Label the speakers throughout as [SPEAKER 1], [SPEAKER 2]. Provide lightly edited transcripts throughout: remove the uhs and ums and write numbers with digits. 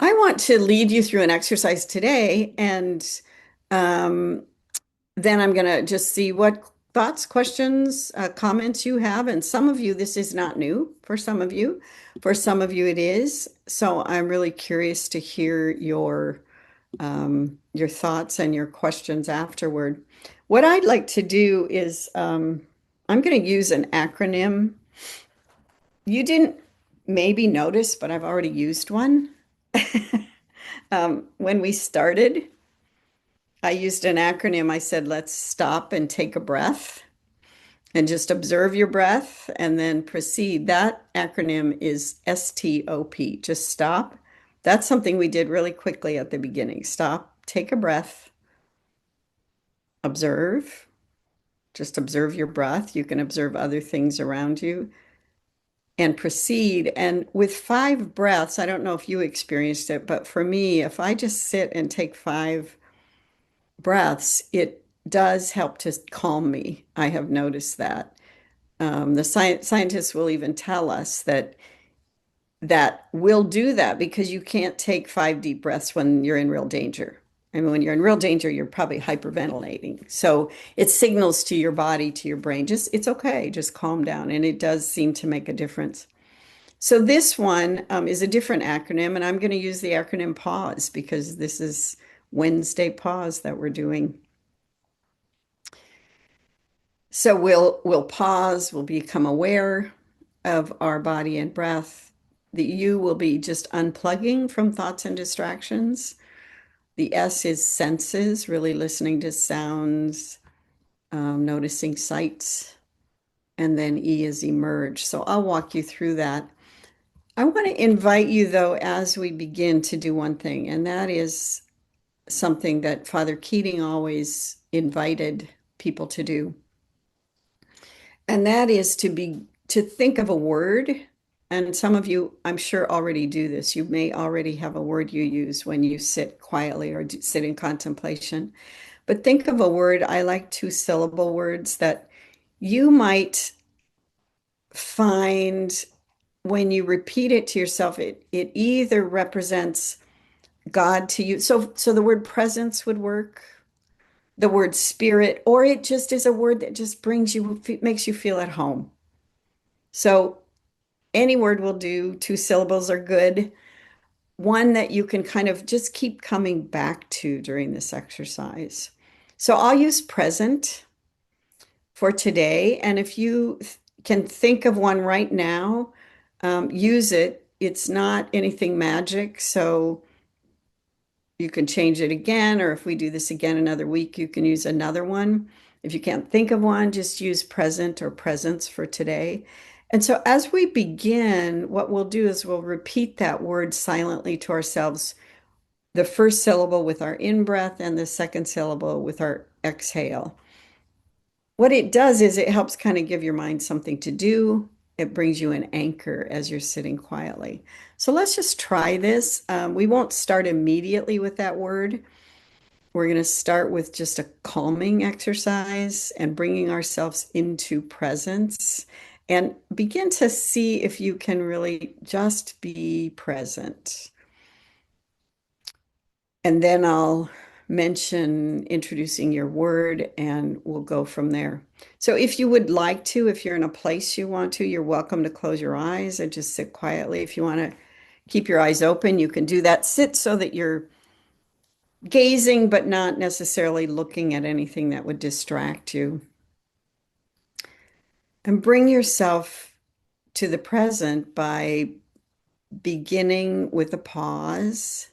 [SPEAKER 1] I want to lead you through an exercise today, and um, then I'm going to just see what thoughts, questions, comments you have. And some of you, this is not new for some of you. For some of you, it is. So I'm really curious to hear your thoughts and your questions afterward. What I'd like to do is I'm going to use an acronym. You didn't maybe notice, but I've already used one. When we started, I used an acronym. I said, let's stop and take a breath and just observe your breath and then proceed. That acronym is STOP, just stop. That's something we did really quickly at the beginning. Stop, take a breath, observe, just observe your breath. You can observe other things around you and proceed. And with 5 breaths, I don't know if you experienced it, but for me, if I just sit and take 5 breaths, it does help to calm me. I have noticed that. The scientists will even tell us that will do that because you can't take 5 deep breaths when you're in real danger. I mean, when you're in real danger, you're probably hyperventilating. So it signals to your body, to your brain, just it's okay, just calm down. And it does seem to make a difference. So this one is a different acronym, and I'm going to use the acronym PAUSE because this is Wednesday pause that we're doing. So we'll pause, we'll become aware of our body and breath. The U will be just unplugging from thoughts and distractions. The S is senses, really listening to sounds, noticing sights. And then E is emerge. So I'll walk you through that. I want to invite you, though, as we begin to do one thing, and that is something that Father Keating always invited people to do. And that is to think of a word. And some of you, I'm sure, already do this. You may already have a word you use when you sit quietly or sit in contemplation. But think of a word. I like 2-syllable words that you might find when you repeat it to yourself, it either represents God to you. So the word presence would work, the word spirit, or it just is a word that just makes you feel at home. So any word will do. 2 syllables are good. One that you can kind of just keep coming back to during this exercise. So I'll use present for today. And if you can think of one right now, use it. It's not anything magic. So you can change it again, or if we do this again another week, you can use another one. If you can't think of one, just use present or presence for today. And so as we begin, what we'll do is we'll repeat that word silently to ourselves, the first syllable with our in-breath and the second syllable with our exhale. What it does is it helps kind of give your mind something to do. It brings you an anchor as you're sitting quietly. So let's just try this. We won't start immediately with that word. We're going to start with just a calming exercise and bringing ourselves into presence and begin to see if you can really just be present. And then I'll mention introducing your word and we'll go from there. So if you would like to, if you're in a place you want to, you're welcome to close your eyes and just sit quietly. If you want to keep your eyes open, you can do that. Sit so that you're gazing, but not necessarily looking at anything that would distract you. And bring yourself to the present by beginning with a pause.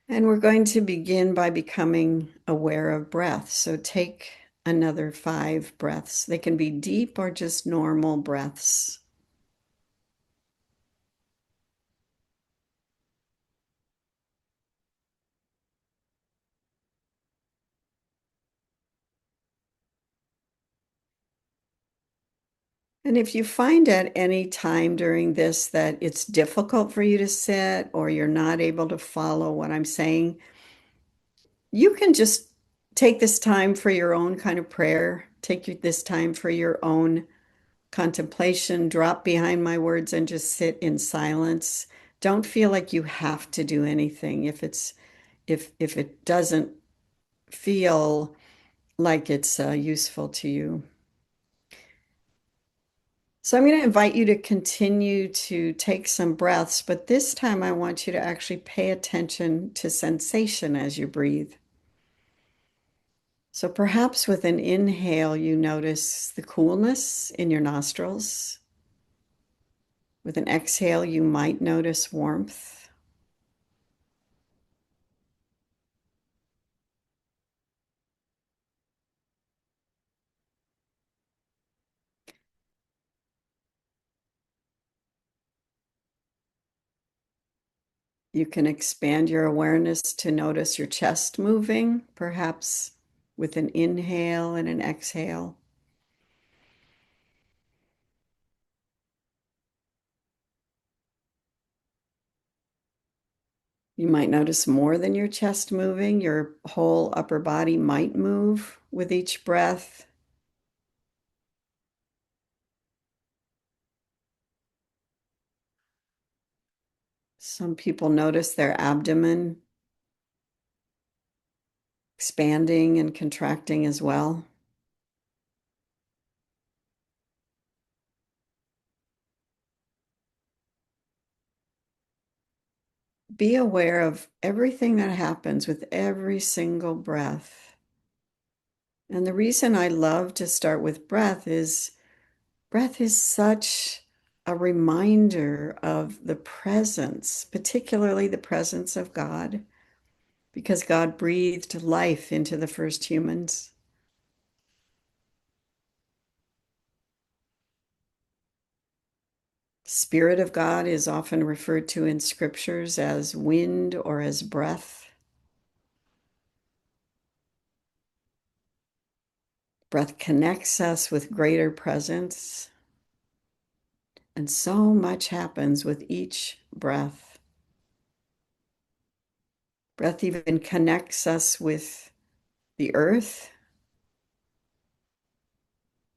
[SPEAKER 1] And we're going to begin by becoming aware of breath. So take another 5 breaths. They can be deep or just normal breaths. And if you find at any time during this that it's difficult for you to sit or you're not able to follow what I'm saying, you can just take this time for your own kind of prayer. Take this time for your own contemplation. Drop behind my words and just sit in silence. don't feel like you have to do anything if it doesn't feel like it's useful to you. So I'm going to invite you to continue to take some breaths, but this time I want you to actually pay attention to sensation as you breathe. So perhaps with an inhale, you notice the coolness in your nostrils. With an exhale, you might notice warmth. You can expand your awareness to notice your chest moving, perhaps with an inhale and an exhale. You might notice more than your chest moving. Your whole upper body might move with each breath. Some people notice their abdomen expanding and contracting as well. Be aware of everything that happens with every single breath. And the reason I love to start with breath is such a reminder of the presence, particularly the presence of God, because God breathed life into the first humans. Spirit of God is often referred to in scriptures as wind or as breath. Breath connects us with greater presence, and so much happens with each breath. Breath even connects us with the earth.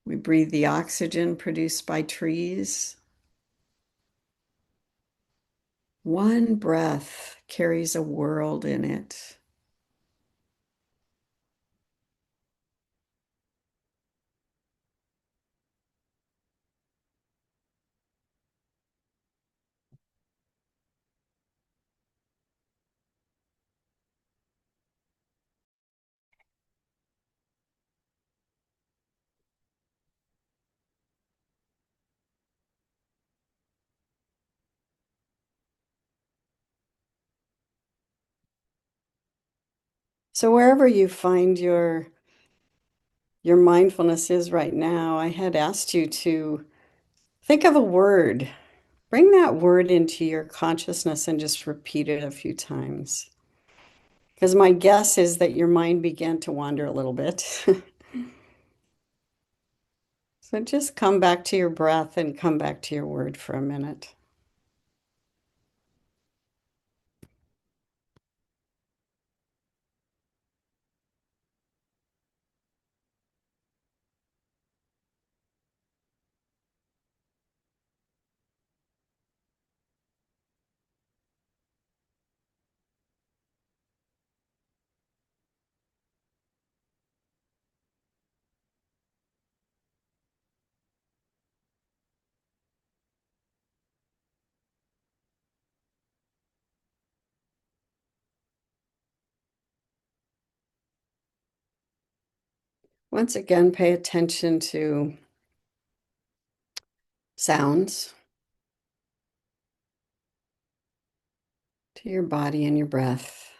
[SPEAKER 1] We breathe the oxygen produced by trees. One breath carries a world in it. So wherever you find your mindfulness is right now, I had asked you to think of a word. Bring that word into your consciousness and just repeat it a few times. Because my guess is that your mind began to wander a little bit. So just come back to your breath and come back to your word for a minute. Once again, pay attention to sounds, to your body and your breath,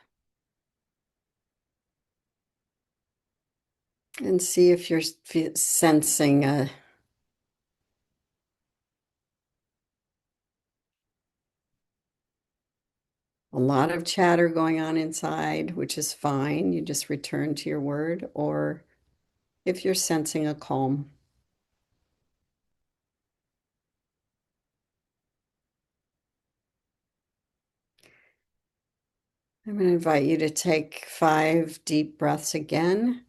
[SPEAKER 1] and see if you're sensing a lot of chatter going on inside, which is fine. You just return to your word, or if you're sensing a calm. I'm going to invite you to take 5 deep breaths again.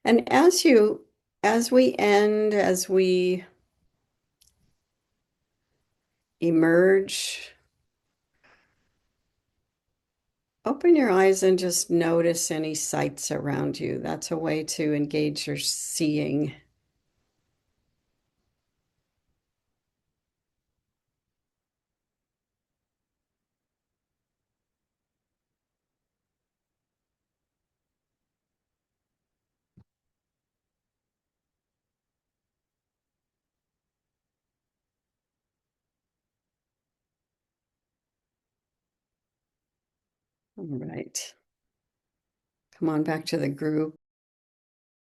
[SPEAKER 1] And as you As we end, as we emerge, open your eyes and just notice any sights around you. That's a way to engage your seeing. All right. Come on back to the group.